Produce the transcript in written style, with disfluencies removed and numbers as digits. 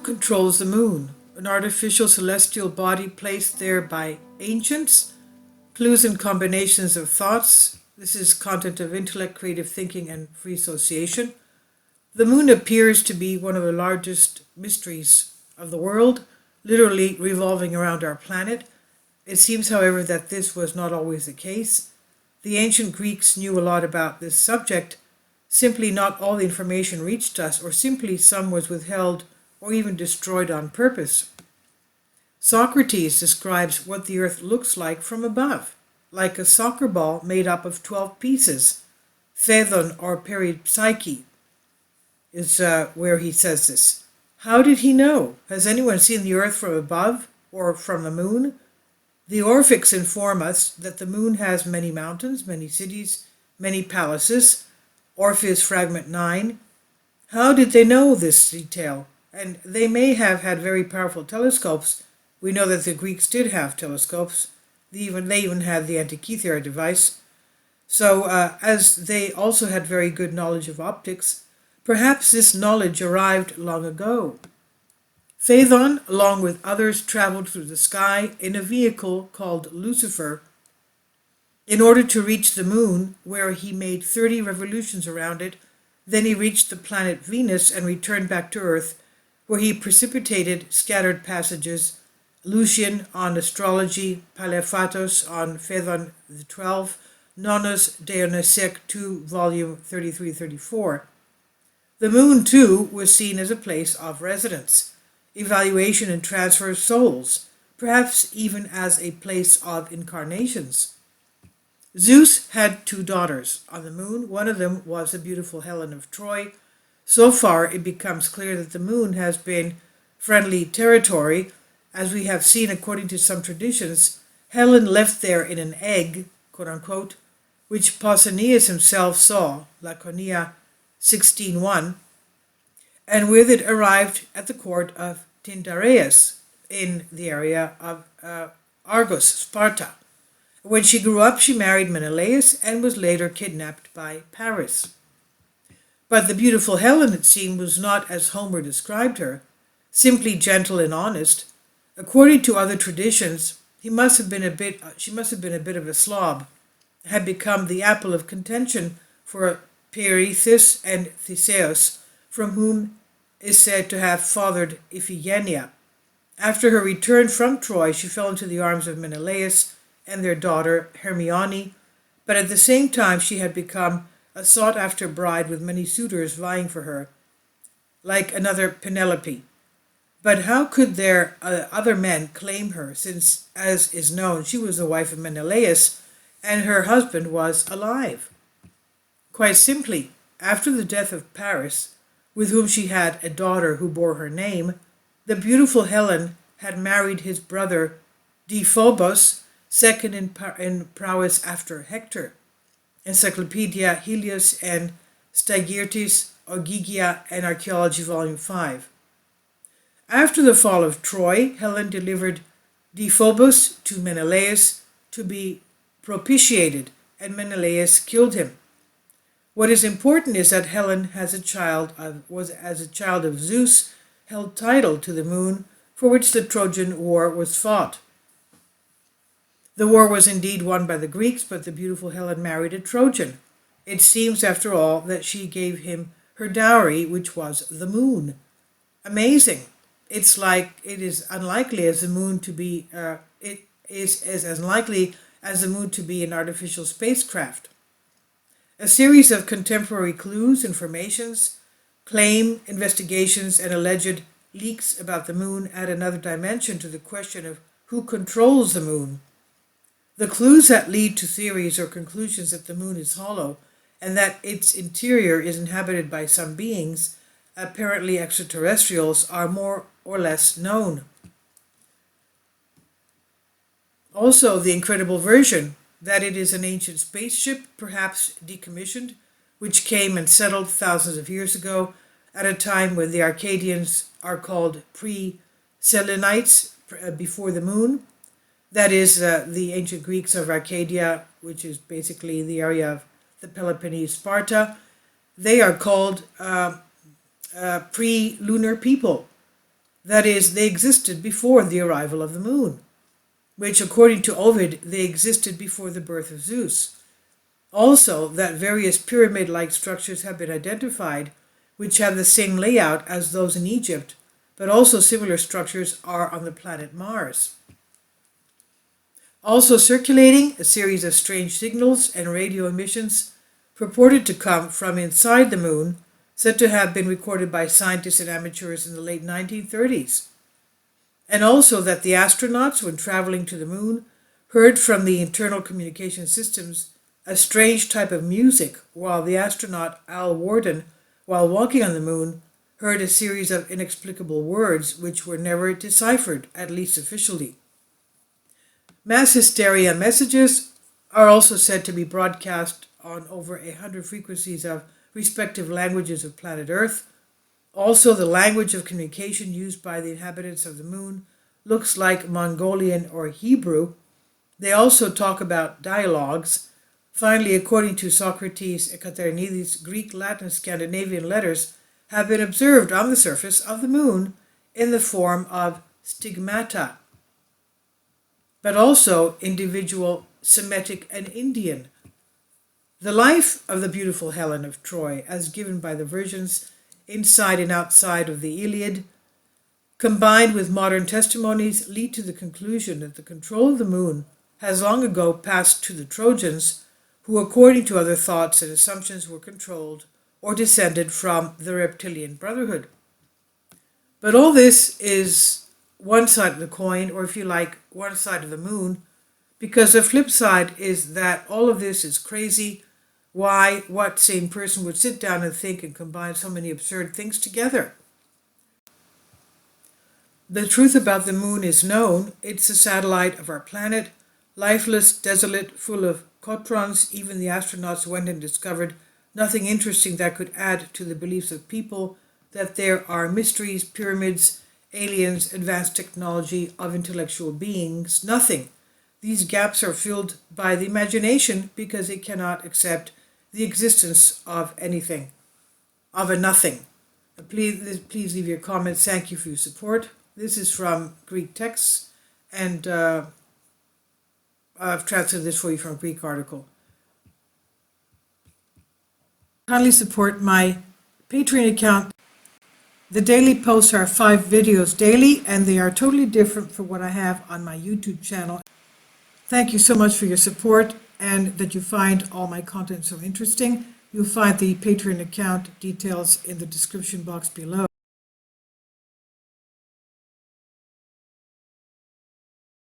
controls the moon? An artificial celestial body placed there by ancients? Clues and combinations of thoughts. This is content of intellect, creative thinking, and free association. The moon appears to be one of the largest mysteries of the world, literally revolving around our planet. It seems, however, that this was not always the case. The ancient Greeks knew a lot about this subject. Simply not all the information reached us, or simply some was withheld or even destroyed on purpose. Socrates describes what the earth looks like from above, like a soccer ball made up of 12 pieces. Phaethon or peripsyche is where he says this. How did he know? Has anyone seen the earth from above or from the moon? The Orphics inform us that the moon has many mountains, many cities, many palaces. Orpheus Fragment 9. How did they know this detail? And they may have had very powerful telescopes. We know that the Greeks did have telescopes. They even had the Antikythera device. So, as they also had very good knowledge of optics, perhaps this knowledge arrived long ago. Phaethon, along with others, traveled through the sky in a vehicle called Lucifer in order to reach the moon, where he made 30 revolutions around it. Then he reached the planet Venus and returned back to Earth, where he precipitated scattered passages, Lucian on astrology, Paleophatos on Phaethon the 12, Nonus Dionysiac 2, volume 33-34. The moon, too, was seen as a place of residence, evaluation and transfer of souls, perhaps even as a place of incarnations. Zeus had 2 daughters on the moon. One of them was the beautiful Helen of Troy. So far, it becomes clear that the moon has been friendly territory. As we have seen, according to some traditions, Helen left there in an egg, quote unquote, which Pausanias himself saw, Laconia 16:1, and with it arrived at the court of Tyndareus in the area of Argos, Sparta. When she grew up, she married Menelaus and was later kidnapped by Paris. But the beautiful Helen, it seemed, was not as Homer described her, simply gentle and honest. According to other traditions, she must have been a bit of a slob, had become the apple of contention for Peirithous and Theseus, from whom is said to have fathered Iphigenia. After her return from Troy, she fell into the arms of Menelaus and their daughter Hermione, but at the same time she had become a sought-after bride with many suitors vying for her, like another Penelope. But how could there other men claim her, since, as is known, she was the wife of Menelaus and her husband was alive? Quite simply, after the death of Paris, with whom she had a daughter who bore her name, the beautiful Helen had married his brother Deiphobus, second in prowess after Hector. Encyclopedia Helios and Stagirtis, Ogygia, and Archaeology, Volume 5. After the fall of Troy, Helen delivered Deiphobus to Menelaus to be propitiated, and Menelaus killed him. What is important is that Helen was as a child of Zeus, held title to the moon, for which the Trojan War was fought. The war was indeed won by the Greeks, but the beautiful Helen married a Trojan. It seems, after all, that she gave him her dowry, which was the moon. Amazing. It is unlikely as the moon to be. It is as unlikely as the moon to be an artificial spacecraft. A series of contemporary clues, informations, claim, investigations, and alleged leaks about the moon add another dimension to the question of who controls the moon. The clues that lead to theories or conclusions that the moon is hollow and that its interior is inhabited by some beings, apparently extraterrestrials, are more or less known. Also, the incredible version that it is an ancient spaceship, perhaps decommissioned, which came and settled thousands of years ago at a time when the Arcadians are called pre-Selenites, before the moon. That is, the ancient Greeks of Arcadia, which is basically the area of the Peloponnese, Sparta. They are called pre-lunar people. That is, they existed before the arrival of the moon, which, according to Ovid, they existed before the birth of Zeus. Also, that various pyramid-like structures have been identified, which have the same layout as those in Egypt, but also similar structures are on the planet Mars. Also circulating, a series of strange signals and radio emissions purported to come from inside the moon, said to have been recorded by scientists and amateurs in the late 1930s. And also that the astronauts, when traveling to the moon, heard from the internal communication systems a strange type of music, while the astronaut Al Worden, while walking on the moon, heard a series of inexplicable words which were never deciphered, at least officially. Mass hysteria messages are also said to be broadcast on over 100 frequencies of respective languages of planet Earth. Also, the language of communication used by the inhabitants of the moon looks like Mongolian or Hebrew. They also talk about dialogues. Finally, according to Socrates Ekaterinidis, Greek, Latin, Scandinavian letters have been observed on the surface of the moon in the form of stigmata, but also individual Semitic and Indian. The life of the beautiful Helen of Troy, as given by the versions inside and outside of the Iliad, combined with modern testimonies, lead to the conclusion that the control of the moon has long ago passed to the Trojans, who, according to other thoughts and assumptions, were controlled or descended from the reptilian brotherhood. But all this is one side of the coin, or if you like, one side of the moon, because the flip side is that all of this is crazy. What sane person would sit down and think and combine so many absurd things together? The truth about the moon is known. It's a satellite of our planet, lifeless, desolate, full of cotrons. Even the astronauts went and discovered nothing interesting that could add to the beliefs of people that there are mysteries, pyramids, aliens, advanced technology of intellectual beings. Nothing. These gaps are filled by the imagination because it cannot accept the existence of anything, of a nothing. Please leave your comments. Thank you for your support. This is from Greek texts, and I've translated this for you from a Greek article. Kindly support my Patreon account. The daily posts are 5 videos daily, and they are totally different from what I have on my YouTube channel. Thank you so much for your support and that you find all my content so interesting. You'll find the Patreon account details in the description box below.